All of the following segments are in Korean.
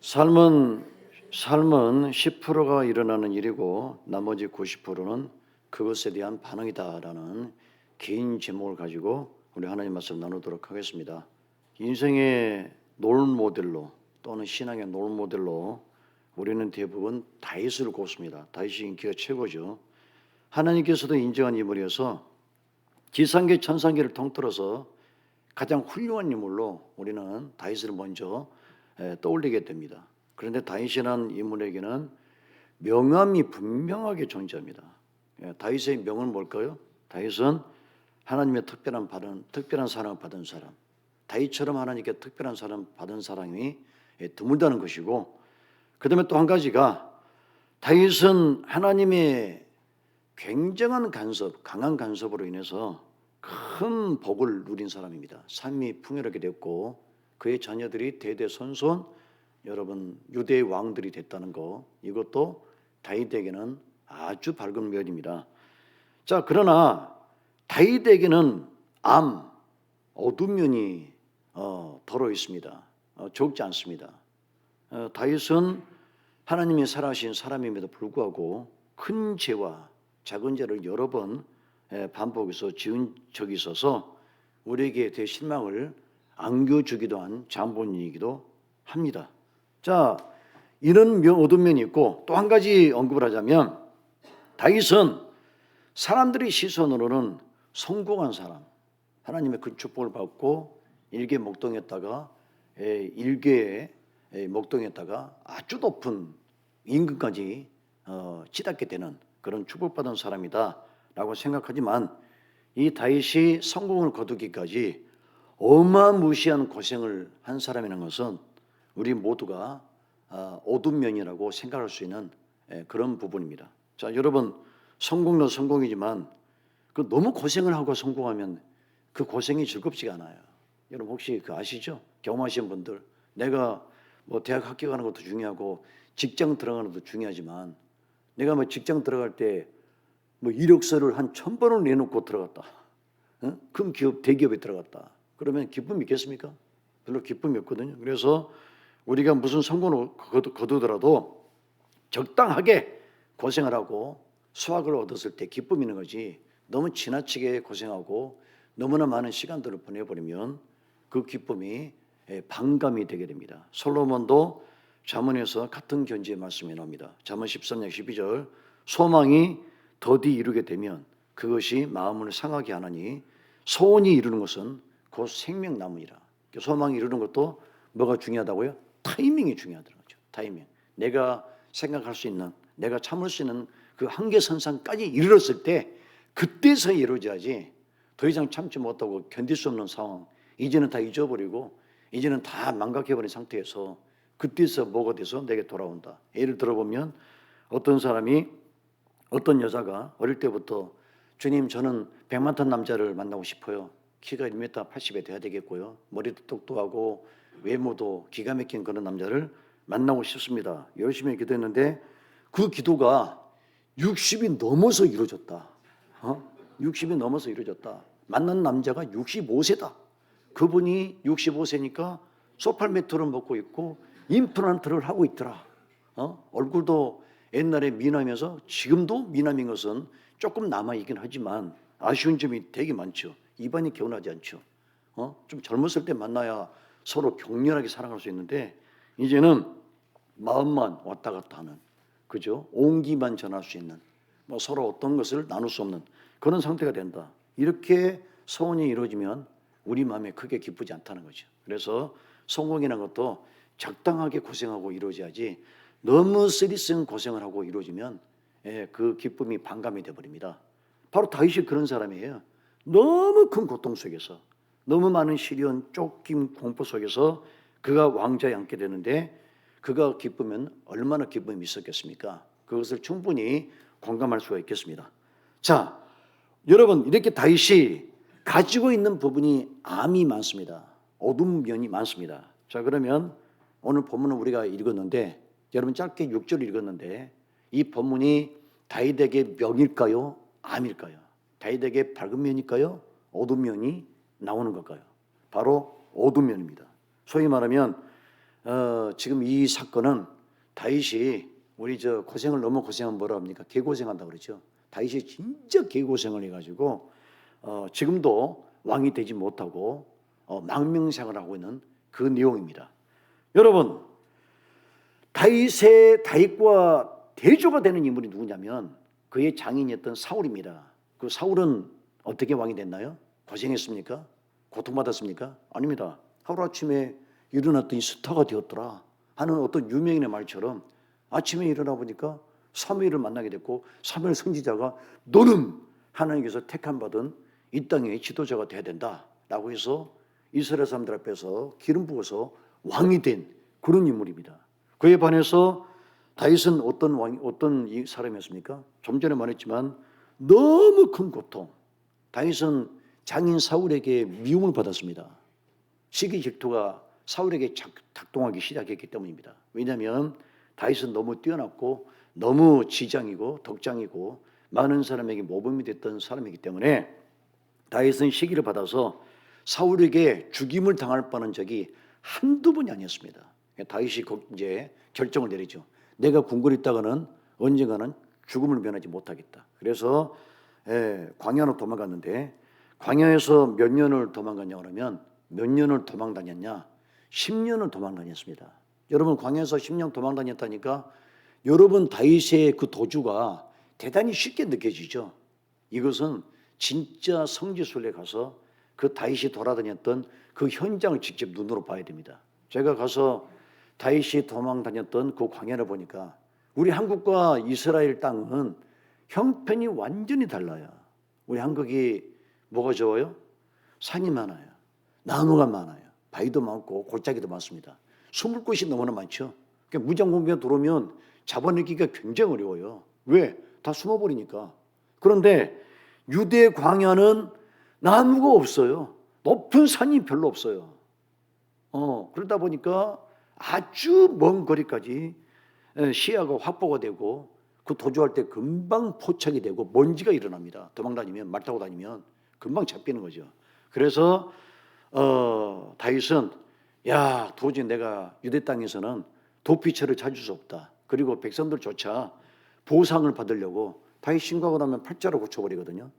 삶은 10%가 일어나는 일이고 나머지 90%는 그것에 대한 반응이다라는 개인 제목을 가지고 우리 하나님 말씀 나누도록 하겠습니다. 인생의 롤모델로 또는 신앙의 롤모델로 우리는 대부분 다윗을 꼽습니다. 다윗이 인기가 최고죠. 하나님께서도 인정한 인물이어서 지상계 천상계를 통틀어서 가장 훌륭한 인물로 우리는 다윗을 먼저 떠올리게 됩니다. 그런데 다윗이라는 인물에게는 명함이 분명하게 존재합니다. 다윗의 명은 뭘까요? 다윗은 하나님의 특별한 사랑을 받은 사람, 다윗처럼 하나님께 특별한 사랑 받은 사람이 드물다는 것이고, 그 다음에 또 한 가지가 다윗은 하나님의 굉장한 간섭, 강한 간섭으로 인해서 큰 복을 누린 사람입니다. 삶이 풍요롭게 됐고 그의 자녀들이 대대손손 여러분 유대의 왕들이 됐다는 거, 이것도 다윗에게는 아주 밝은 면입니다. 자, 그러나 다윗에게는 어두운 면이 더러 있습니다. 적지 않습니다. 다윗은 하나님이 살아신 사람임에도 불구하고 큰 죄와 작은 죄를 여러 번 반복해서 지은 적이 있어서 우리에게 대실망을 안겨주기도 한 장본인이기도 합니다. 자, 이런 어두운 면이 있고, 또 한 가지 언급을 하자면 다윗은 사람들의 시선으로는 성공한 사람, 하나님의 큰 축복을 받고 일개 목동했다가 아주 높은 임금까지 치닫게 되는 그런 축복받은 사람이다 라고 생각하지만, 이 다윗이 성공을 거두기까지 어마무시한 고생을 한 사람이라는 것은 우리 모두가 어두운 면이라고 생각할 수 있는 그런 부분입니다. 자, 여러분, 성공도 성공이지만 너무 고생을 하고 성공하면 그 고생이 즐겁지가 않아요. 여러분 혹시 아시죠? 경험하신 분들, 내가 대학 합격하는 것도 중요하고 직장 들어가는 것도 중요하지만, 내가 직장 들어갈 때 이력서를 한 1000번을 내놓고 들어갔다, 큰 기업, 대기업에 들어갔다, 그러면 기쁨이 있겠습니까? 별로 기쁨이 없거든요. 그래서 우리가 무슨 성공을 거두더라도 적당하게 고생을 하고 수확을 얻었을 때 기쁨이 있는 거지, 너무 지나치게 고생하고 너무나 많은 시간들을 보내버리면 그 기쁨이 반감이 되게 됩니다. 솔로몬도 잠언에서 같은 견지의 말씀이 나옵니다. 잠언 13장 12절, 소망이 더디 이루게 되면 그것이 마음을 상하게 하나니 소원이 이루는 것은 곧 생명나무니라. 소망이 이루는 것도 뭐가 중요하다고요? 타이밍이 중요하다는 거죠. 타이밍. 내가 생각할 수 있는, 내가 참을 수 있는 그 한계선상까지 이르렀을 때 그때서 이루어져야지, 더 이상 참지 못하고 견딜 수 없는 상황, 이제는 다 잊어버리고 이제는 다 망각해버린 상태에서 그때서 뭐가 돼서 내게 돌아온다. 예를 들어보면 어떤 여자가 어릴 때부터, 주님, 저는 100만 톤 남자를 만나고 싶어요. 키가 1m 80에 돼야 되겠고요, 머리도 똑똑하고 외모도 기가 막힌 그런 남자를 만나고 싶습니다. 열심히 기도했는데 그 기도가 60이 넘어서 이루어졌다. 60이 넘어서 이루어졌다. 만난 남자가 65세다. 그분이 65세니까 소팔메토를 먹고 있고 임플란트를 하고 있더라. 얼굴도 옛날에 미남이어서 지금도 미남인 것은 조금 남아있긴 하지만 아쉬운 점이 되게 많죠. 입안이 개운하지 않죠. 좀 젊었을 때 만나야 서로 격렬하게 사랑할 수 있는데, 이제는 마음만 왔다 갔다 하는, 그죠? 온기만 전할 수 있는, 서로 어떤 것을 나눌 수 없는 그런 상태가 된다. 이렇게 소원이 이루어지면 우리 마음에 크게 기쁘지 않다는 거죠. 그래서 성공이라는 것도 적당하게 고생하고 이루어져야지, 너무 쓰리쓴 고생을 하고 이루어지면 그 기쁨이 반감이 되어버립니다. 바로 다윗이 그런 사람이에요. 너무 큰 고통 속에서, 너무 많은 시련, 쫓김, 공포 속에서 그가 왕좌에 앉게 되는데, 그가 기쁘면 얼마나 기쁨이 있었겠습니까? 그것을 충분히 공감할 수가 있겠습니다. 자, 여러분, 이렇게 다윗이 가지고 있는 부분이 암이 많습니다. 어두운 면이 많습니다. 자, 그러면 오늘 본문을 우리가 읽었는데, 여러분 짧게 6절 읽었는데, 이 본문이 다윗에게 명일까요? 암일까요? 다윗에게 밝은 면일까요? 어두운 면이 나오는 걸까요? 바로 어두운 면입니다. 소위 말하면 지금 이 사건은 다윗이 우리 저 고생을 너무 고생하면 뭐라 합니까? 개고생한다고 그러죠. 다윗이 진짜 개고생을 해가지고 지금도 왕이 되지 못하고 망명생활을 하고 있는 그 내용입니다. 여러분, 다윗과 대조가 되는 인물이 누구냐면 그의 장인이었던 사울입니다. 그 사울은 어떻게 왕이 됐나요? 고생했습니까? 고통받았습니까? 아닙니다. 하루아침에 일어났더니 스타가 되었더라 하는 어떤 유명인의 말처럼 아침에 일어나 보니까 사무엘을 만나게 됐고 사무엘 선지자가 너는 하나님께서 택함받은 이 땅의 지도자가 돼야 된다라고 해서 이스라엘 사람들 앞에서 기름 부어서 왕이 된 그런 인물입니다. 그에 반해서 다윗은 어떤 사람이었습니까? 좀 전에 말했지만 너무 큰 고통. 다윗은 장인 사울에게 미움을 받았습니다. 시기 질투가 사울에게 작동하기 시작했기 때문입니다. 왜냐하면 다윗은 너무 뛰어났고 너무 지장이고 덕장이고 많은 사람에게 모범이 됐던 사람이기 때문에 다윗은 시기를 받아서 사울에게 죽임을 당할 뻔한 적이 한두 번이 아니었습니다. 다윗이 이제 결정을 내리죠. 내가 궁궐에 있다가는 언젠가는 죽음을 면하지 못하겠다. 그래서 광야로 도망갔는데 광야에서 몇 년을 도망갔냐 그러면 몇 년을 도망 다녔냐? 10년을 도망 다녔습니다. 여러분 광야에서 10년 도망 다녔다니까 여러분 다윗의 그 도주가 대단히 쉽게 느껴지죠. 이것은 진짜 성지순례 가서 그 다윗이 돌아다녔던 그 현장을 직접 눈으로 봐야 됩니다. 제가 가서 다윗이 도망 다녔던 그 광야를 보니까 우리 한국과 이스라엘 땅은 형편이 완전히 달라요. 우리 한국이 뭐가 좋아요? 산이 많아요. 나무가 많아요. 바위도 많고 골짜기도 많습니다. 숨을 곳이 너무나 많죠. 그러니까 무장공비가 들어오면 잡아내기가 굉장히 어려워요. 왜? 다 숨어버리니까. 그런데 유대 광야는 나무가 없어요. 높은 산이 별로 없어요. 그러다 보니까 아주 먼 거리까지 시야가 확보가 되고 그 도주할 때 금방 포착이 되고 먼지가 일어납니다. 도망 다니면 말 타고 다니면 금방 잡히는 거죠. 그래서 다윗은 도저히 내가 유대 땅에서는 도피처를 찾을 수 없다. 그리고 백성들조차 보상을 받으려고 다윗 신고하고 나면 팔자로 고쳐버리거든요.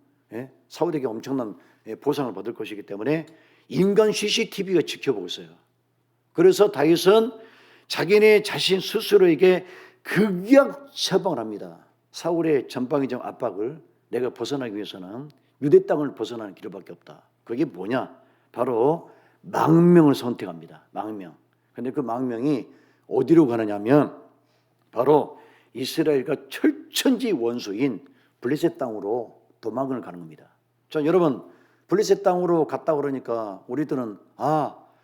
사울에게 엄청난 보상을 받을 것이기 때문에 인간 CCTV가 지켜보고 있어요. 그래서 다윗은 자기네 자신 스스로에게 극약 처방을 합니다. 사울의 전방위적 압박을 내가 벗어나기 위해서는 유대 땅을 벗어나는 길밖에 없다. 그게 뭐냐? 바로 망명을 선택합니다. 망명. 근데 그 망명이 어디로 가느냐면 바로 이스라엘과 철천지 원수인 블레셋 땅으로 도망을 가는 겁니다. 자, 여러분 블레셋 땅으로 갔다 그러니까 우리들은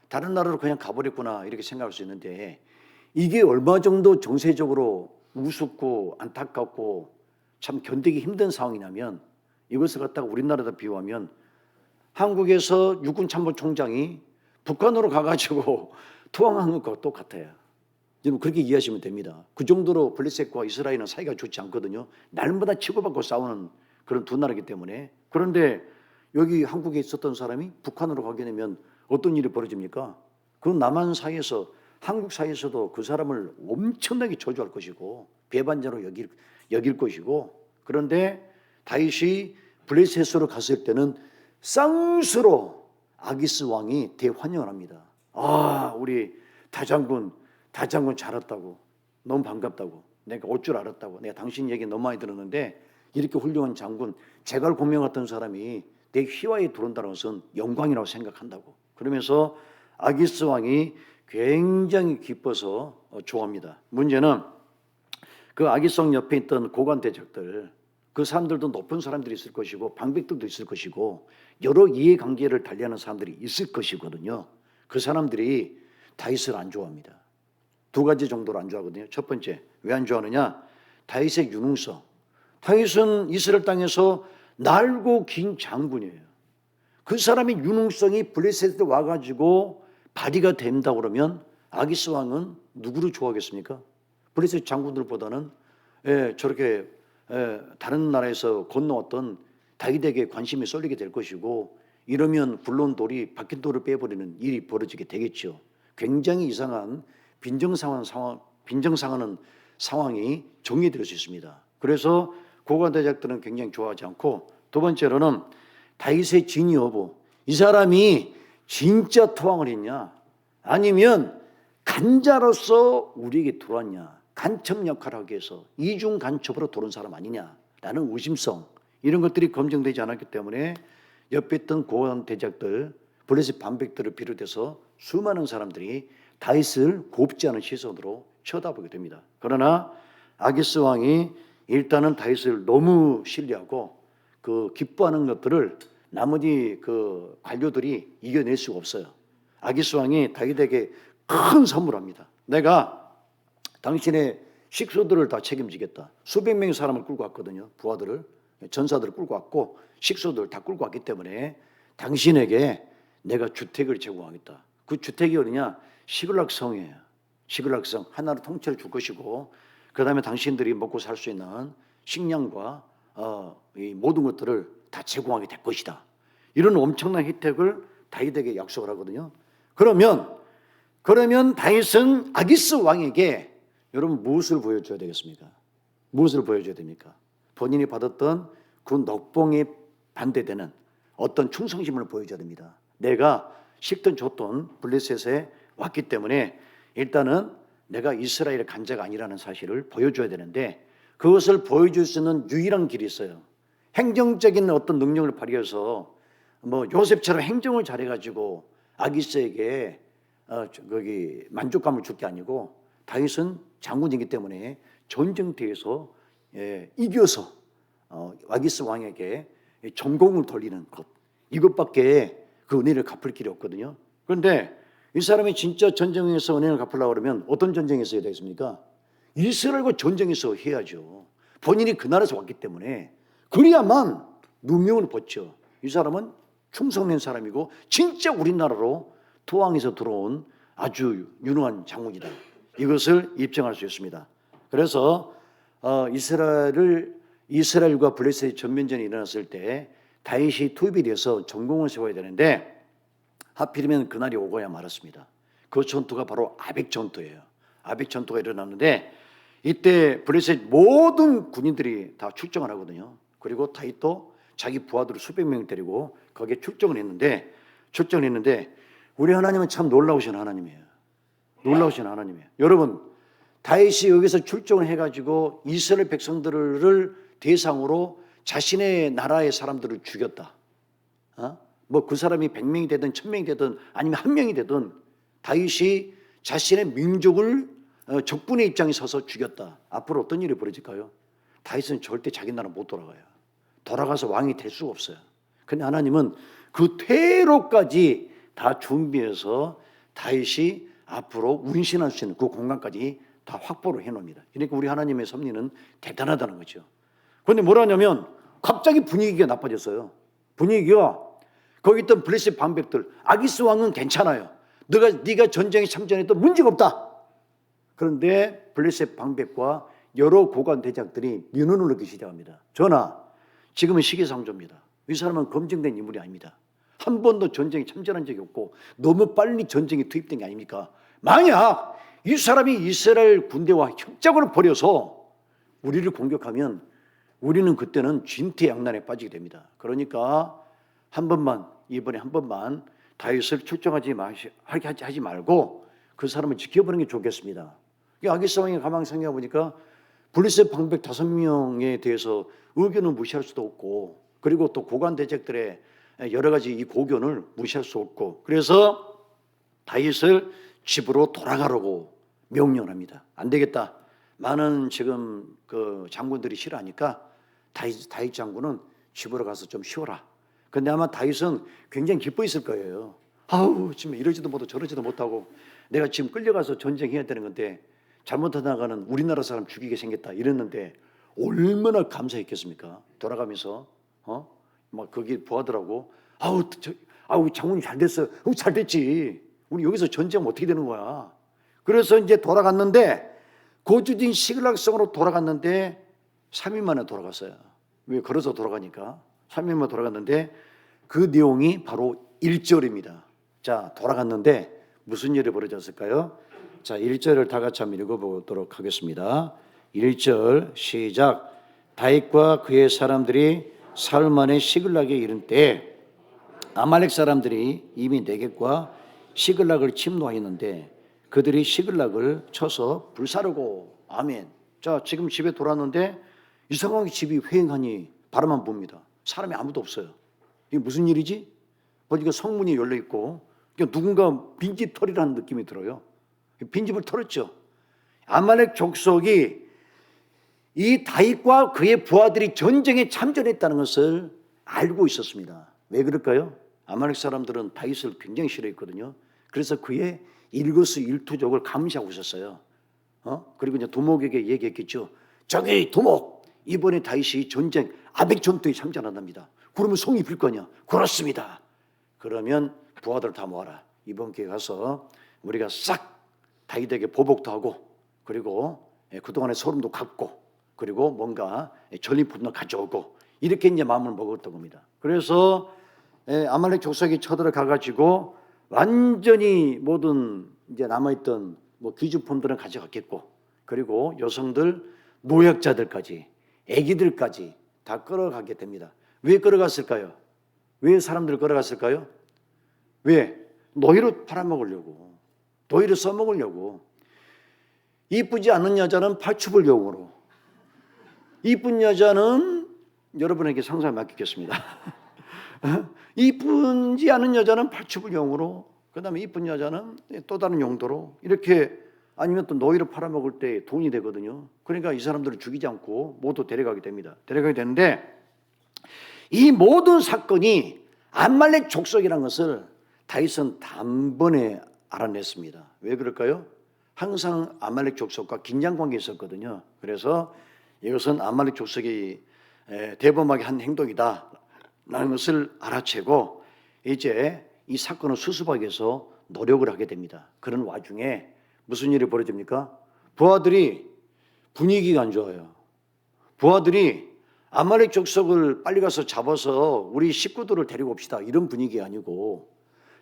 다른 나라로 그냥 가버렸구나 이렇게 생각할 수 있는데 이게 얼마 정도 정세적으로 우습고 안타깝고 참 견디기 힘든 상황이냐면 이것을 갖다가 우리나라에다 비유하면 한국에서 육군 참모총장이 북한으로 가가지고 투항한 것과 똑같아요. 여러분 그렇게 이해하시면 됩니다. 그 정도로 블레셋과 이스라엘은 사이가 좋지 않거든요. 날마다 치고받고 싸우는 그런 두 나라이기 때문에. 그런데 여기 한국에 있었던 사람이 북한으로 가게 되면 어떤 일이 벌어집니까? 그 남한 사이에서 한국 사이에서도 그 사람을 엄청나게 저주할 것이고 배반자로 여길 것이고 그런데 다윗이 블레셋으로 갔을 때는 쌍수로 아기스 왕이 대환영을 합니다. 우리 다장군 잘 왔다고 너무 반갑다고 내가 올 줄 알았다고 내가 당신 얘기 너무 많이 들었는데 이렇게 훌륭한 장군 제갈 공명 같은 사람이 내 휘하에 들어온다는 것은 영광이라고 생각한다고 그러면서 아기스 왕이 굉장히 기뻐서 좋아합니다. 문제는 그 아기스 왕 옆에 있던 고관 대적들 그 사람들도 높은 사람들이 있을 것이고 방백들도 있을 것이고 여러 이해관계를 달리하는 사람들이 있을 것이거든요. 그 사람들이 다윗을 안 좋아합니다. 두 가지 정도로 안 좋아하거든요. 첫 번째, 왜 안 좋아하느냐? 다윗의 유능성. 다윗은 이스라엘 땅에서 날고 긴 장군이에요. 그 사람의 유능성이 블레셋에 와가지고 발휘가 된다 그러면 아기스 왕은 누구를 좋아하겠습니까? 블레셋 장군들보다는 저렇게 다른 나라에서 건너왔던 다윗에게 관심이 쏠리게 될 것이고 이러면 굴러온 돌이 박힌 돌을 빼버리는 일이 벌어지게 되겠죠. 굉장히 이상한 빈정상하는 상황이 정리될 수 있습니다. 그래서 고관 대작들은 굉장히 좋아하지 않고, 두 번째로는 다윗의 진위 여부, 이 사람이 진짜 토항을 했냐 아니면 간자로서 우리에게 들어왔냐, 간첩 역할을 하기 위해서 이중 간첩으로 들어온 사람 아니냐라는 의심성, 이런 것들이 검증되지 않았기 때문에 옆에 있던 고관 대작들, 블레셋 반백들을 비롯해서 수많은 사람들이 다윗을 곱지 않은 시선으로 쳐다보게 됩니다. 그러나 아기스 왕이 일단은 다윗을 너무 신뢰하고 그 기뻐하는 것들을 나머지 그 관료들이 이겨낼 수가 없어요. 아기스 왕이 다윗에게 큰 선물합니다. 내가 당신의 식소들을 다 책임지겠다. 수백 명의 사람을 끌고 왔거든요. 부하들을, 전사들을 끌고 왔고 식소들을 다 끌고 왔기 때문에 당신에게 내가 주택을 제공하겠다. 그 주택이 어디냐? 시글락성이에요. 시글락성 하나로 통째로 줄 것이고, 그 다음에 당신들이 먹고 살 수 있는 식량과 이 모든 것들을 다 제공하게 될 것이다. 이런 엄청난 혜택을 다윗에게 약속을 하거든요. 그러면 다윗은 아기스 왕에게 여러분 무엇을 보여줘야 되겠습니까? 무엇을 보여줘야 됩니까? 본인이 받았던 그 넉봉에 반대되는 어떤 충성심을 보여줘야 됩니다. 내가 식던 줬던 블레셋에 왔기 때문에 일단은 내가 이스라엘의 간자가 아니라는 사실을 보여줘야 되는데, 그것을 보여줄 수 있는 유일한 길이 있어요. 행정적인 어떤 능력을 발휘해서 뭐 요셉처럼 행정을 잘해가지고 아기스에게 거기 만족감을 줄 게 아니고, 다윗은 장군이기 때문에 전쟁터에서 이겨서 아기스 왕에게 전공을 돌리는 것, 이것밖에 그 은혜를 갚을 길이 없거든요. 그런데 이 사람이 진짜 전쟁에서 은혜를 갚으려고 그러면 어떤 전쟁에서 해야 되겠습니까? 이스라엘과 전쟁에서 해야죠. 본인이 그 나라에서 왔기 때문에 그래야만 누명을 벗죠. 이 사람은 충성된 사람이고 진짜 우리나라로 토항에서 들어온 아주 유능한 장군이다. 이것을 입증할 수 있습니다. 그래서 이스라엘과 블레셋의 전면전이 일어났을 때 다윗이 투입이 돼서 전공을 세워야 되는데 하필이면 그날이 오고야 말았습니다. 그 전투가 바로 아벡 전투예요. 아벡 전투가 일어났는데 이때 블레셋 모든 군인들이 다 출정을 하거든요. 그리고 다윗도 자기 부하들을 수백 명 데리고 거기에 출정을 했는데 우리 하나님은 참 놀라우신 하나님이에요. 놀라우신 하나님이에요. 여러분, 다윗이 여기서 출정을 해가지고 이스라엘 백성들을 대상으로 자신의 나라의 사람들을 죽였다. 뭐 그 사람이 100명이 되든 1000명이 되든 아니면 1명이 되든 다윗이 자신의 민족을 적군의 입장에 서서 죽였다. 앞으로 어떤 일이 벌어질까요? 다윗은 절대 자기 나라 못 돌아가요. 돌아가서 왕이 될 수가 없어요. 근데 하나님은 그 퇴로까지 다 준비해서 다윗이 앞으로 운신할 수 있는 그 공간까지 다 확보를 해놓습니다. 그러니까 우리 하나님의 섭리는 대단하다는 거죠. 그런데 뭐라냐면 갑자기 분위기가 나빠졌어요. 분위기가 거기 있던 블레셋 반백들, 아기스 왕은 괜찮아요. 네가 전쟁에 참전해도 문제가 없다. 그런데 블레셋 방백과 여러 고관 대장들이 민원을 넣기 시작합니다. 전하, 지금은 시기상조입니다. 이 사람은 검증된 인물이 아닙니다. 한 번도 전쟁에 참전한 적이 없고 너무 빨리 전쟁에 투입된 게 아닙니까? 만약 이 사람이 이스라엘 군대와 협작을 벌여서 우리를 공격하면 우리는 그때는 진퇴양난에 빠지게 됩니다. 그러니까 이번에 한 번만 다윗을 출정하지 말고 그 사람을 지켜보는 게 좋겠습니다. 아기스 왕이 가만히 생각해 보니까 블레셋 방백 5명에 대해서 의견을 무시할 수도 없고, 그리고 또 고관 대적들의 여러 가지 이 고견을 무시할 수 없고, 그래서 다윗을 집으로 돌아가라고 명령합니다. 안 되겠다. 많은 지금 그 장군들이 싫어하니까 다윗 장군은 집으로 가서 좀 쉬어라. 근데 아마 다윗은 굉장히 기뻐했을 거예요. 아우, 지금 이러지도 못하고 저러지도 못하고 내가 지금 끌려가서 전쟁해야 되는 건데 잘못하다가는 우리나라 사람 죽이게 생겼다 이랬는데 얼마나 감사했겠습니까? 돌아가면서 막 거기 부하더라고. 아우 장군이 잘 됐어. 잘 됐지. 우리 여기서 전쟁 어떻게 되는 거야? 그래서 이제 돌아갔는데 고주진 시글락성으로 돌아갔는데 3일 만에 돌아갔어요. 왜? 걸어서 돌아가니까 3일 만에 돌아갔는데 그 내용이 바로 1절입니다. 자, 돌아갔는데 무슨 일이 벌어졌을까요? 자, 1절을 다 같이 한번 읽어보도록 하겠습니다. 1절 시작. 다윗과 그의 사람들이 사흘 만에 시글락에 이른 때에 아말렉 사람들이 이미 네겝과 시글락을 침노하였는데 그들이 시글락을 쳐서 불사르고. 아멘. 자, 지금 집에 돌아왔는데 이상하게 집이 휑하니 바람만 붑니다. 사람이 아무도 없어요. 이게 무슨 일이지? 보니까 성문이 열려 있고 누군가 빈집 털이라는 느낌이 들어요. 빈집을 털었죠. 아말렉 족속이 이 다윗과 그의 부하들이 전쟁에 참전했다는 것을 알고 있었습니다. 왜 그럴까요? 아말렉 사람들은 다윗을 굉장히 싫어했거든요. 그래서 그의 일거수일투족을 감시하고 있었어요. 그리고 이제 두목에게 얘기했겠죠. 저기 두목, 이번에 다윗이 전쟁 아벡 전투에 참전한답니다. 그러면 성이 빌 거냐? 그렇습니다. 그러면 부하들 다 모아라. 이번 기회에 가서 우리가 싹 다윗에게 보복도 하고 그리고 그동안의 소름도 갚고 그리고 뭔가 전리품도 가져오고 이렇게 이제 마음을 먹었던 겁니다. 그래서 아말렉 족속이 쳐들어가 가지고 완전히 모든 이제 남아있던 뭐 귀중품들은 가져갔겠고 그리고 여성들, 노약자들까지, 아기들까지 다 끌어가게 됩니다. 왜 끌어갔을까요? 왜 사람들을 끌어갔을까요? 왜? 노예로 팔아먹으려고, 노예로 써먹으려고. 이쁘지 않은 여자는 파출을 용으로, 이쁜 여자는 여러분에게 상상을 맡기겠습니다. 이쁘지 않은 여자는 파출을 용으로, 그 다음에 이쁜 여자는 또 다른 용도로 이렇게, 아니면 또 노예로 팔아먹을 때 돈이 되거든요. 그러니까 이 사람들을 죽이지 않고 모두 데려가게 됩니다. 데려가게 되는데 이 모든 사건이 아말렉 족속이라는 것을 다윗은 단번에 알아냈습니다. 왜 그럴까요? 항상 아말렉 족속과 긴장 관계가 있었거든요. 그래서 이것은 아말렉 족속이 대범하게 한 행동이다 라는 것을 알아채고 이제 이 사건을 수습하기 위해서 노력을 하게 됩니다. 그런 와중에 무슨 일이 벌어집니까? 부하들이 분위기가 안 좋아요. 부하들이 아말렉 족속을 빨리 가서 잡아서 우리 식구들을 데리고 옵시다 이런 분위기가 아니고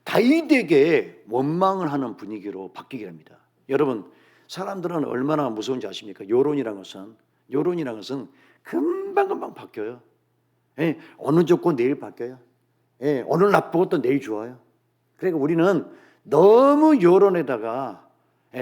다윗에게 원망을 하는 분위기로 바뀌게 됩니다. 여러분, 사람들은 얼마나 무서운지 아십니까? 여론이라는 것은 금방금방 바뀌어요. 오늘 좋고 내일 바뀌어요. 오늘 나쁘고 또 내일 좋아요. 그러니까 우리는 너무 여론에다가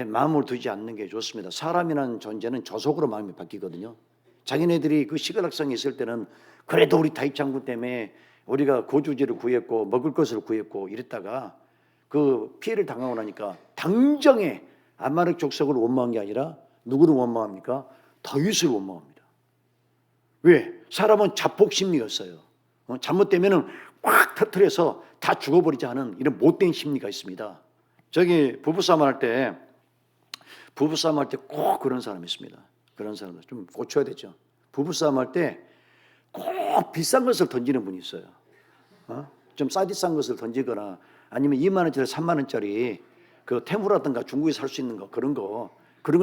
마음을 두지 않는 게 좋습니다. 사람이라는 존재는 저속으로 마음이 바뀌거든요. 자기네들이 그 시글락성이 있을 때는 그래도 우리 다윗 장군 때문에 우리가 고주제를 구했고 먹을 것을 구했고 이랬다가 그 피해를 당하고 나니까 당장에 아말렉 족속을 원망한 게 아니라 누구를 원망합니까? 다윗을 원망합니다. 왜? 사람은 자폭 심리였어요. 잘못되면은 꽉 터뜨려서 다 죽어버리자 하는 이런 못된 심리가 있습니다. 저기 부부싸움 할 때 꼭 그런 사람이 있습니다. 그런 사람들 좀 고쳐야 되죠. 부부싸움 할 때 꼭 비싼 것을 던지는 분이 있어요. 좀 싸디싼 것을 던지거나 아니면 2만 원짜리 3만 원짜리 그 테무라든가 중국에 살 수 있는 거 그런 거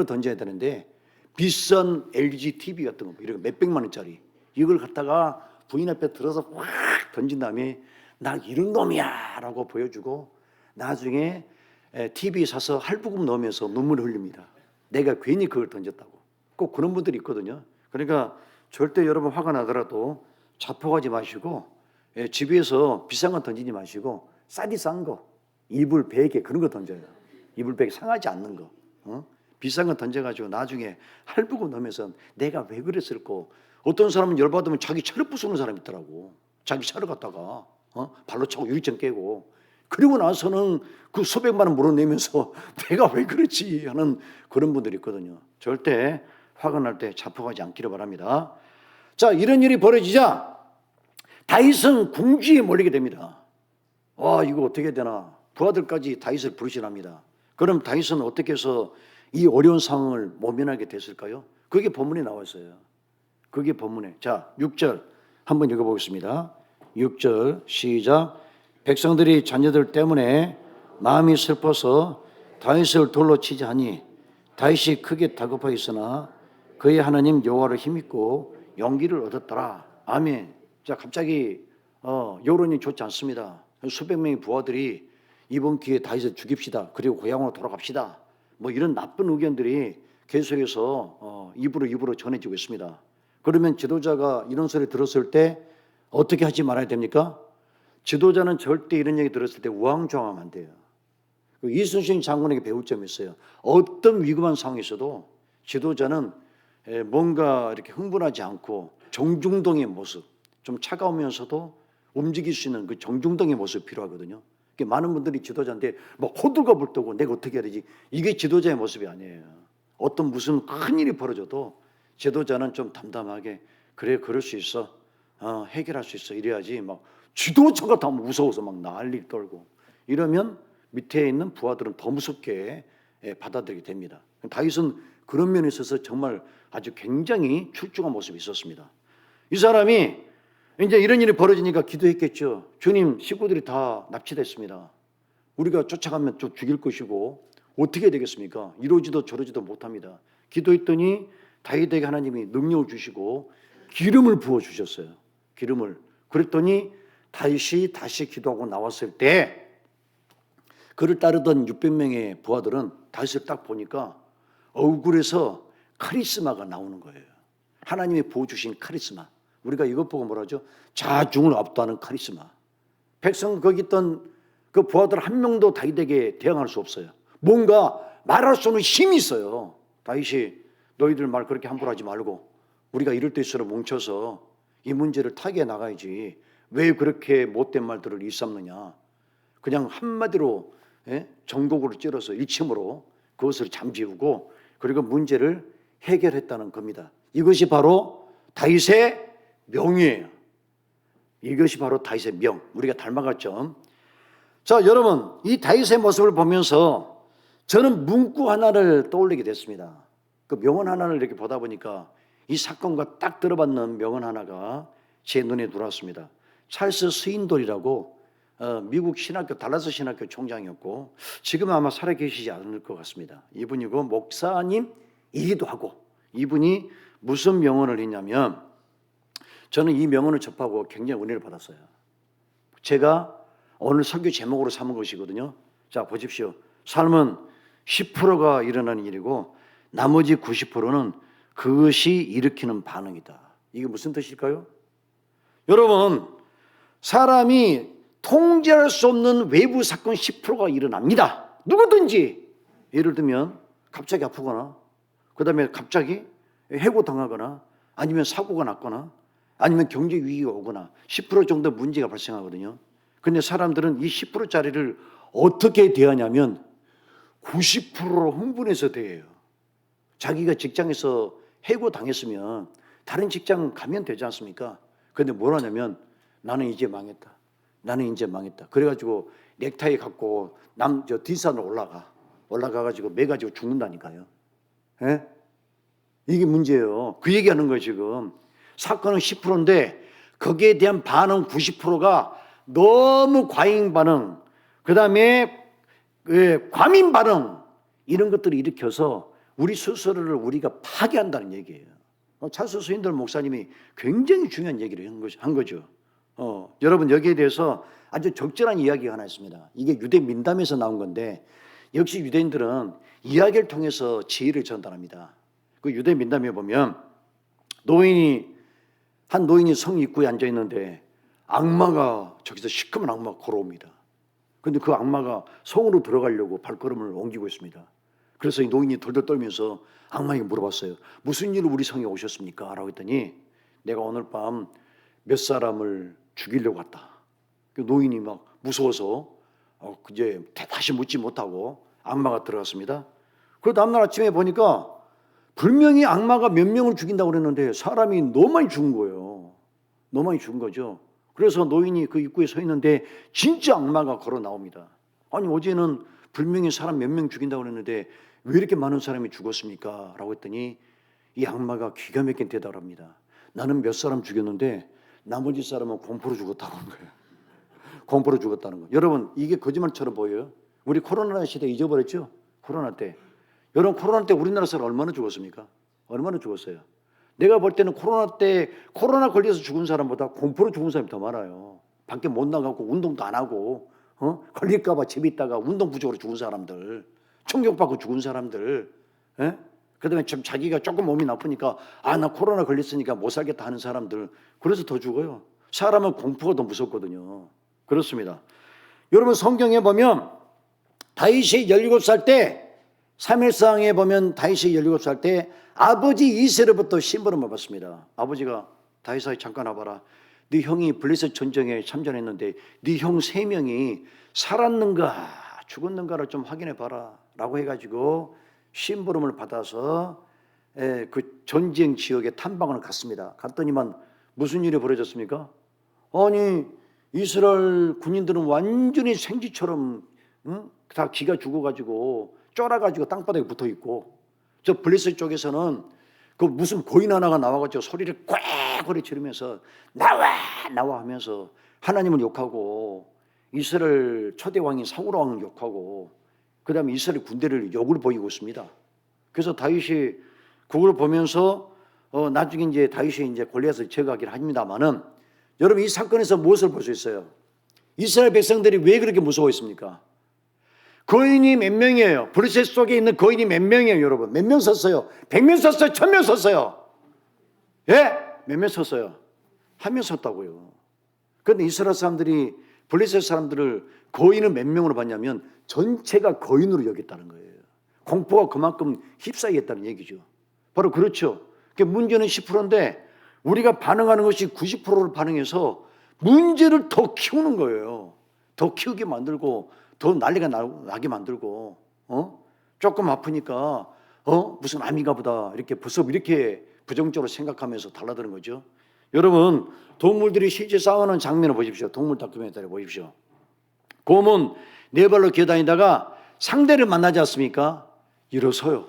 던져야 되는데 비싼 LG TV 같은 거 이런 몇백만 원짜리 이걸 갖다가 부인 앞에 들어서 확 던진 다음에 나 이런 놈이야 라고 보여주고 나중에 TV 사서 할부금 넣으면서 눈물을 흘립니다. 내가 괜히 그걸 던졌다고. 꼭 그런 분들이 있거든요. 그러니까 절대 여러분 화가 나더라도 자폭하지 마시고 집에서 비싼 거 던지지 마시고 싸디 싼 거 이불 베개 그런 거 던져요. 이불 베개 상하지 않는 거 비싼 거 던져가지고 나중에 할부금 넣으면서 내가 왜 그랬을까. 어떤 사람은 열받으면 자기 차를 부수는 사람이 있더라고. 자기 차를 갖다가 발로 차고 유리창 깨고 그리고 나서는 그 수백만 원 물어내면서 내가 왜 그렇지 하는 그런 분들이 있거든요. 절대 화가 날 때 자폭하지 않기를 바랍니다. 자, 이런 일이 벌어지자 다윗은 궁지에 몰리게 됩니다. 와, 이거 어떻게 되나. 부하들까지 다윗을 부르시랍니다. 그럼 다윗은 어떻게 해서 이 어려운 상황을 모면하게 됐을까요? 그게 본문에 나와 있어요. 그게 본문에. 자, 6절 한번 읽어보겠습니다. 6절 시작. 백성들이 자녀들 때문에 마음이 슬퍼서 다윗을 돌로 치자 하니 다윗이 크게 다급하여 있으나 그의 하나님 여호와를 힘입고 용기를 얻었더라. 아멘. 자, 갑자기 여론이 좋지 않습니다. 수백 명의 부하들이 이번 기회에 다윗을 죽입시다. 그리고 고향으로 돌아갑시다. 뭐 이런 나쁜 의견들이 계속해서 입으로 전해지고 있습니다. 그러면 지도자가 이런 소리 들었을 때 어떻게 하지 말아야 됩니까? 지도자는 절대 이런 얘기 들었을 때 우왕좌왕하면 안 돼요. 이순신 장군에게 배울 점이 있어요. 어떤 위급한 상황에서도 지도자는 뭔가 이렇게 흥분하지 않고 정중동의 모습, 좀 차가우면서도 움직일 수 있는 그 정중동의 모습이 필요하거든요. 많은 분들이 지도자한테 뭐 호들갑을 떠고 내가 어떻게 해야 되지? 이게 지도자의 모습이 아니에요. 어떤 무슨 큰 일이 벌어져도 지도자는 좀 담담하게 그래 그럴 수 있어, 해결할 수 있어 이래야지 막 지도자가 다 무서워서 막 난리 떨고 이러면 밑에 있는 부하들은 더 무섭게 받아들이게 됩니다. 다윗은 그런 면에 있어서 정말 아주 굉장히 출중한 모습이 있었습니다. 이 사람이 이제 이런 일이 벌어지니까 기도했겠죠. 주님, 식구들이 다 납치됐습니다. 우리가 쫓아가면 또 죽일 것이고 어떻게 되겠습니까? 이러지도 저러지도 못합니다. 기도했더니 다윗에게 하나님이 능력을 주시고 기름을 부어주셨어요. 기름을. 그랬더니 다윗이 다시 기도하고 나왔을 때 그를 따르던 600명의 부하들은 다윗을 딱 보니까 얼굴에서 카리스마가 나오는 거예요. 하나님이 부어주신 카리스마. 우리가 이것 보고 뭐라 하죠? 자중을 압도하는 카리스마. 백성 거기 있던 그 부하들 한 명도 다윗에게 대항할 수 없어요. 뭔가 말할 수 없는 힘이 있어요. 다윗이 너희들 말 그렇게 함부로 하지 말고 우리가 이럴 때일수록 뭉쳐서 이 문제를 타개해 나가야지. 왜 그렇게 못된 말들을 일삼느냐. 그냥 한마디로 전곡으로 찌르서 일침으로 그것을 잠재우고 그리고 문제를 해결했다는 겁니다. 이것이 바로 다윗의 명이에요. 이것이 바로 다윗의 명. 우리가 닮아갔죠. 자, 여러분, 이 다윗의 모습을 보면서 저는 문구 하나를 떠올리게 됐습니다. 그 명언 하나를 이렇게 보다 보니까 이 사건과 딱 들어맞는 명언 하나가 제 눈에 들어왔습니다. 찰스 스윈돌이라고 미국 신학교 달라스 신학교 총장이었고 지금은 아마 살아계시지 않을 것 같습니다. 이분이고 목사님이기도 하고 이분이 무슨 명언을 했냐면 저는 이 명언을 접하고 굉장히 은혜를 받았어요. 제가 오늘 설교 제목으로 삼은 것이거든요. 자, 보십시오. 삶은 10%가 일어나는 일이고 나머지 90%는 그것이 일으키는 반응이다. 이게 무슨 뜻일까요? 여러분, 사람이 통제할 수 없는 외부 사건 10%가 일어납니다. 누구든지 예를 들면 갑자기 아프거나 그 다음에 갑자기 해고당하거나 아니면 사고가 났거나 아니면 경제 위기가 오거나 10% 정도 문제가 발생하거든요. 그런데 사람들은 이 10%짜리를 어떻게 대하냐면 90%로 흥분해서 대해요. 자기가 직장에서 해고당했으면 다른 직장 가면 되지 않습니까? 그런데 뭘 하냐면 나는 이제 망했다. 나는 이제 망했다. 그래가지고 넥타이 갖고 뒷산으로 올라가가지고 매가지고 죽는다니까요. 예? 이게 문제예요. 그 얘기하는 거예요 지금. 사건은 10%인데 거기에 대한 반응 90%가 너무 과잉 반응, 그 다음에 과민 반응 이런 것들을 일으켜서 우리 스스로를 우리가 파괴한다는 얘기예요. 찰스 스윈돌 목사님이 굉장히 중요한 얘기를 한 거죠. 여러분 여기에 대해서 아주 적절한 이야기가 하나 있습니다. 이게 유대 민담에서 나온 건데 역시 유대인들은 이야기를 통해서 지혜를 전달합니다. 그 유대 민담에 보면 한 노인이 성 입구에 앉아 있는데 악마가 저기서 시커먼 악마가 걸어옵니다. 그런데 그 악마가 성으로 들어가려고 발걸음을 옮기고 있습니다. 그래서 이 노인이 덜덜 떨면서 악마에게 물어봤어요. 무슨 일로 우리 성에 오셨습니까? 라고 했더니 내가 오늘 밤 몇 사람을 죽이려고 왔다. 그 노인이 막 무서워서 이제 다시 묻지 못하고 악마가 들어갔습니다. 그 다음날 아침에 보니까 분명히 악마가 몇 명을 죽인다고 그랬는데 사람이 너무 많이 죽은 거예요. 너무 많이 죽은 거죠. 그래서 노인이 그 입구에 서 있는데 진짜 악마가 걸어 나옵니다. 아니 어제는 분명히 사람 몇 명 죽인다고 그랬는데 왜 이렇게 많은 사람이 죽었습니까? 라고 했더니 이 악마가 기가 막힌 대답을 합니다. 나는 몇 사람 죽였는데 나머지 사람은 공포로 죽었다는 거예요. 공포로 죽었다는 거. 여러분 이게 거짓말처럼 보여요? 우리 코로나 시대 잊어버렸죠? 코로나 때. 여러분 코로나 때 우리나라 사람 얼마나 죽었습니까? 얼마나 죽었어요? 내가 볼 때는 코로나 때 코로나 걸려서 죽은 사람보다 공포로 죽은 사람이 더 많아요. 밖에 못 나가고 운동도 안 하고 걸릴까 봐 집에 있다가 운동 부족으로 죽은 사람들. 충격받고 죽은 사람들, 예? 그다음에 좀 자기가 조금 몸이 나쁘니까 나 코로나 걸렸으니까 못 살겠다 하는 사람들, 그래서 더 죽어요. 사람은 공포가 더 무섭거든요. 그렇습니다. 여러분 성경에 보면 다윗이 17살 때, 사무엘상에 보면 다윗이 17살 때 아버지 이새로부터 심부름을 받습니다. 아버지가 다윗아 잠깐 와봐라. 네 형이 블레셋 전쟁에 참전했는데 네 형 3명이 살았는가 죽었는가를 좀 확인해 봐라 라고 해가지고 심부름을 받아서 그 전쟁 지역에 탐방을 갔습니다. 갔더니만 무슨 일이 벌어졌습니까? 아니 이스라엘 군인들은 완전히 생쥐처럼 다 기가 죽어가지고 쫄아가지고 땅바닥에 붙어있고, 저 블레셋 쪽에서는 그 무슨 거인 하나가 나와가지고 소리를 꽥 지르면서 나와 하면서 하나님을 욕하고 이스라엘 초대왕인 사울 왕을 욕하고 그 다음에 이스라엘 군대를 욕을 보이고 있습니다. 그래서 다윗이 그걸 보면서 나중에 이제 다윗이 이제 골리앗을 제거하기를 합니다만은, 여러분 이 사건에서 무엇을 볼 수 있어요? 이스라엘 백성들이 왜 그렇게 무서워했습니까? 거인이 몇 명이에요? 블레셋 속에 있는 거인이 몇 명이에요, 여러분? 몇 명 썼어요? 100명 썼어요? 1000명 썼어요? 예? 몇 명 썼어요? 1명 썼다고요. 그런데 이스라엘 사람들이 블레셋 사람들을 거인을 몇 명으로 봤냐면 전체가 거인으로 여겼다는 거예요. 공포가 그만큼 휩싸이겠다는 얘기죠. 바로 그렇죠. 문제는 10%인데 우리가 반응하는 것이 90%를 반응해서 문제를 더 키우는 거예요. 더 키우게 만들고 더 난리가 나게 만들고, 조금 아프니까 무슨 암인가 보다 이렇게 이렇게 부정적으로 생각하면서 달라드는 거죠. 여러분 동물들이 실제 싸우는 장면을 보십시오. 동물 다큐멘터리 보십시오. 곰은 4발로 기어다니다가 상대를 만나지 않습니까? 일어서요.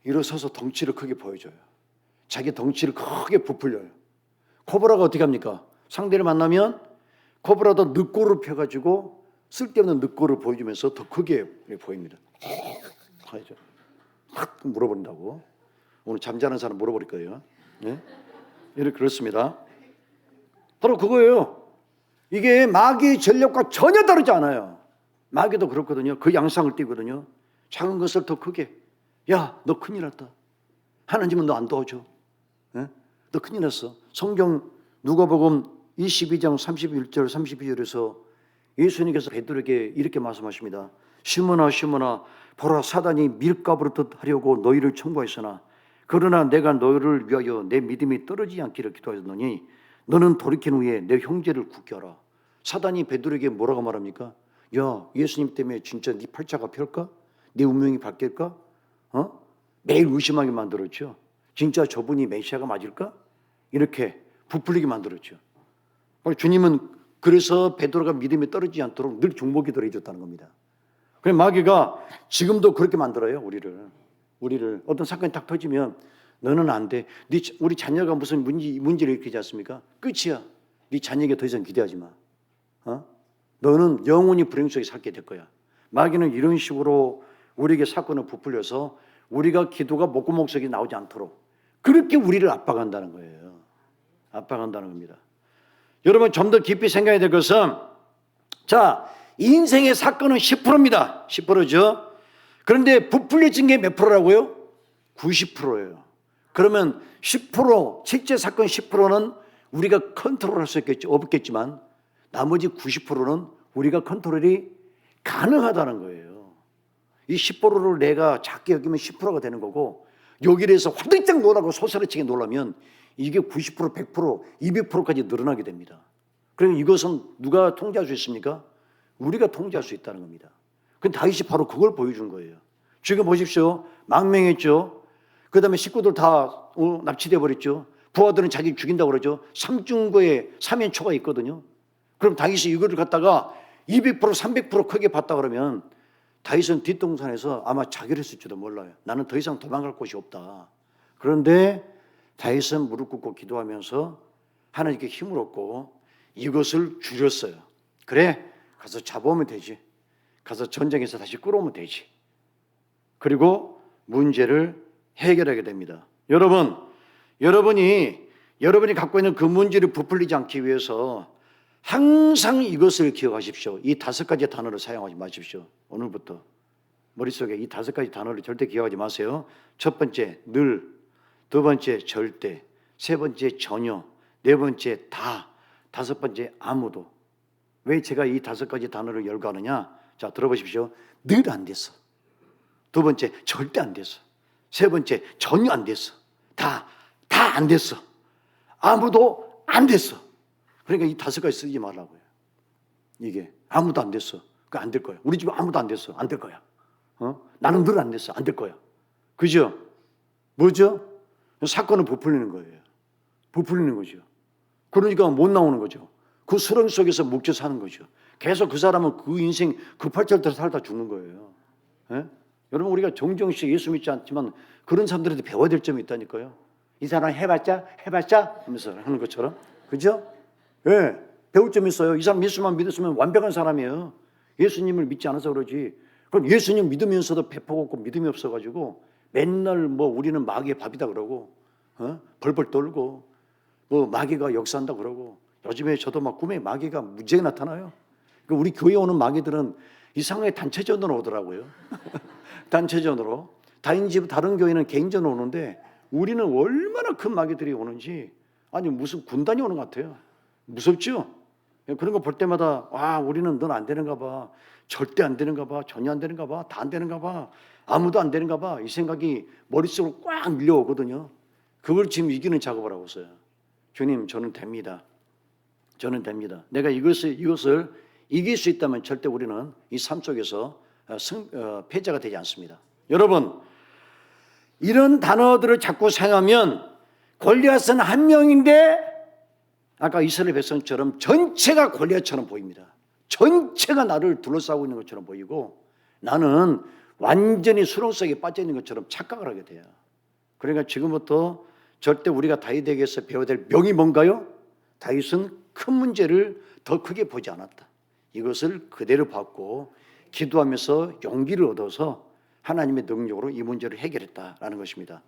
일어서서 덩치를 크게 보여줘요. 자기 덩치를 크게 부풀려요. 코브라가 어떻게 합니까? 상대를 만나면 코브라도 늑골을 펴가지고 쓸데없는 늑골을 보여주면서 더 크게 보입니다. 막 물어버린다고. 오늘 잠자는 사람 물어버릴 거예요. 네? 이렇게 그렇습니다. 바로 그거예요. 이게 마귀의 전력과 전혀 다르지 않아요. 마귀도 그렇거든요. 그 양상을 띠거든요. 작은 것을 더 크게. 야, 너 큰일 났다. 하나님은 너 안 도와줘. 네? 너 큰일 났어. 성경 누가복음 22장 31절 32절에서 예수님께서 베드로에게 이렇게 말씀하십니다. 시몬아 시몬아 보라 사단이 밀가부를 듯 하려고 너희를 청구하였으나 그러나 내가 너희를 위하여 내 믿음이 떨어지지 않기를 기도하였노니 너는 돌이킨 후에 내 형제를 굳게 하라. 사단이 베드로에게 뭐라고 말합니까? 야, 예수님 때문에 진짜 네 팔자가 펼까? 네 운명이 바뀔까? 매일 의심하게 만들었죠. 진짜 저분이 메시아가 맞을까? 이렇게 부풀리게 만들었죠. 주님은 그래서 베드로가 믿음이 떨어지지 않도록 늘 중보기도를 해줬다는 겁니다. 그래서 마귀가 지금도 그렇게 만들어요. 우리를 어떤 사건이 딱 터지면 너는 안 돼. 우리 자녀가 무슨 문제를 일으키지 않습니까? 끝이야. 네 자녀에게 더 이상 기대하지 마. 너는 영원히 불행 속에 살게 될 거야. 마귀는 이런 식으로 우리에게 사건을 부풀려서 우리가 기도가 목구멍 속에 나오지 않도록 그렇게 우리를 압박한다는 거예요. 압박한다는 겁니다. 여러분 좀 더 깊이 생각해야 될 것은, 자, 인생의 사건은 10%입니다. 10%죠. 그런데 부풀려진 게 몇 프로라고요? 90%예요. 그러면 10%, 실제 사건 10%는 우리가 컨트롤할 수 없겠지만 나머지 90%는 우리가 컨트롤이 가능하다는 거예요. 이 10%를 내가 작게 여기면 10%가 되는 거고, 여기에 서 화들짝 놀라고 소스라치게 놀라면 이게 90%, 100%, 200%까지 늘어나게 됩니다. 그러면 이것은 누가 통제할 수 있습니까? 우리가 통제할 수 있다는 겁니다. 근데 다윗이 바로 그걸 보여준 거예요. 지금 보십시오. 망명했죠. 그 다음에 식구들 다 납치돼 버렸죠. 부하들은 자기 죽인다고 그러죠. 삼중고에 삼연초가 있거든요. 그럼 다윗이 이거를 갖다가 200%, 300% 크게 봤다 그러면 다윗은 뒷동산에서 아마 자결 했을지도 몰라요. 나는 더 이상 도망갈 곳이 없다. 그런데 다윗은 무릎 꿇고 기도하면서 하나님께 힘을 얻고 이것을 줄였어요. 그래, 가서 잡아오면 되지. 가서 전쟁에서 다시 끌어오면 되지. 그리고 문제를 해결하게 됩니다. 여러분이 갖고 있는 그 문제를 부풀리지 않기 위해서 항상 이것을 기억하십시오. 이 5가지 단어를 사용하지 마십시오. 오늘부터. 머릿속에 이 5가지 단어를 절대 기억하지 마세요. 첫 번째 늘, 두 번째 절대, 세 번째 전혀, 네 번째 다, 다섯 번째 아무도. 왜 제가 이 5가지 단어를 열거하느냐? 자, 들어보십시오. 늘 안 됐어. 두 번째 절대 안 됐어. 세 번째 전혀 안 됐어. 다 안 됐어. 아무도 안 됐어. 그러니까 이 5가지 쓰지 말라고요. 이게 아무도 안 됐어. 그거 안 될 거야. 우리 집에 아무도 안 됐어. 안 될 거야. 나는 늘 안 됐어. 안 될 거야. 그죠? 뭐죠? 사건을 부풀리는 거예요. 부풀리는 거죠. 그러니까 못 나오는 거죠. 그 수렁 속에서 묵혀 사는 거죠. 계속 그 사람은 그 인생 급발절대로 살다 죽는 거예요. 예? 여러분, 우리가 정정씩 예수 믿지 않지만 그런 사람들한테 배워야 될 점이 있다니까요. 이 사람 해봤자 하면서 하는 것처럼. 그죠? 예, 배울 점이 있어요. 이 사람 예수만 믿었으면 완벽한 사람이에요. 예수님을 믿지 않아서 그러지. 그럼 예수님 믿으면서도 배포가 없고 믿음이 없어가지고 맨날 뭐 우리는 마귀의 밥이다 그러고, 벌벌 떨고, 뭐 마귀가 역사한다 그러고. 요즘에 저도 막 꿈에 마귀가 무지하게 나타나요. 그러니까 우리 교회 오는 마귀들은 이상하게 단체전으로 오더라고요. 단체전으로. 다른 교회는 개인전으로 오는데 우리는 얼마나 큰 마귀들이 오는지, 아니 무슨 군단이 오는 것 같아요. 무섭죠? 그런 거 볼 때마다 우리는 넌 안 되는가 봐. 절대 안 되는가 봐. 전혀 안 되는가 봐. 다 안 되는가 봐. 아무도 안 되는가 봐. 이 생각이 머릿속으로 꽉 밀려오거든요. 그걸 지금 이기는 작업을 하고 있어요. 주님, 저는 됩니다. 저는 됩니다. 내가 이것을 이길 수 있다면 절대 우리는 이 삶 속에서 패자가 되지 않습니다. 여러분, 이런 단어들을 자꾸 사용하면 골리앗은 한 명인데 아까 이스라엘 백성처럼 전체가 골리앗처럼 보입니다. 전체가 나를 둘러싸고 있는 것처럼 보이고 나는 완전히 수렁 속에 빠져 있는 것처럼 착각을 하게 돼요. 그러니까 지금부터 절대 우리가 다윗에게서 배워야 될 명이 뭔가요? 다윗은 큰 문제를 더 크게 보지 않았다. 이것을 그대로 받고 기도하면서 용기를 얻어서 하나님의 능력으로 이 문제를 해결했다라는 것입니다.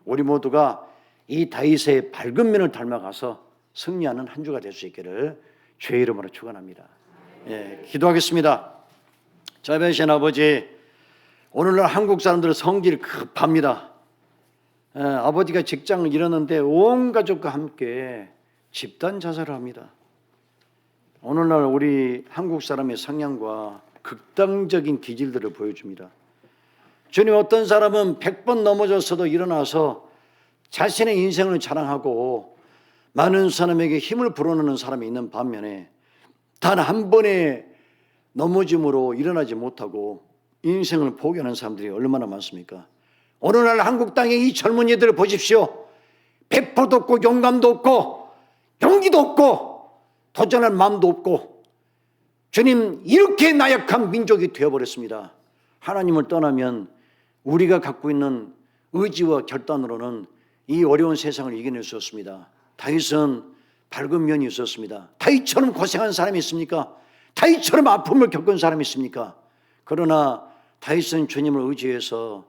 우리 모두가 이 다윗의 밝은 면을 닮아가서 승리하는 한 주가 될 수 있기를 주의 이름으로 축원합니다. 기도하겠습니다. 자비하신 아버지, 오늘날 한국 사람들은 성질이 급합니다. 아버지가 직장을 잃었는데 온 가족과 함께 집단 자살을 합니다. 오늘날 우리 한국 사람의 성향과 극단적인 기질들을 보여줍니다. 주님, 어떤 사람은 100번 넘어졌어도 일어나서 자신의 인생을 자랑하고 많은 사람에게 힘을 불어넣는 사람이 있는 반면에 단 한 번의 넘어짐으로 일어나지 못하고 인생을 포기하는 사람들이 얼마나 많습니까? 오늘날 한국 땅의 이 젊은이들을 보십시오. 배포도 없고 용감도 없고 용기도 없고 도전할 마음도 없고, 주님, 이렇게 나약한 민족이 되어버렸습니다. 하나님을 떠나면 우리가 갖고 있는 의지와 결단으로는 이 어려운 세상을 이겨낼 수 없습니다. 다윗은 밝은 면이 있었습니다. 다윗처럼 고생한 사람이 있습니까? 다윗처럼 아픔을 겪은 사람이 있습니까? 그러나 다윗은 주님을 의지해서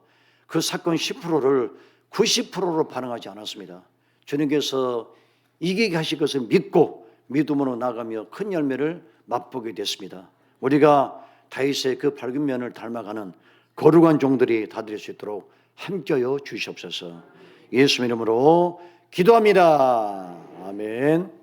그 사건 10%를 90%로 반응하지 않았습니다. 주님께서 이기게 하실 것을 믿고 믿음으로 나가며 큰 열매를 맛보게 됐습니다. 우리가 다윗의 그 밝은 면을 닮아가는 거룩한 종들이 다 될 수 있도록 함께하여 주시옵소서. 예수 이름으로 기도합니다. 아멘.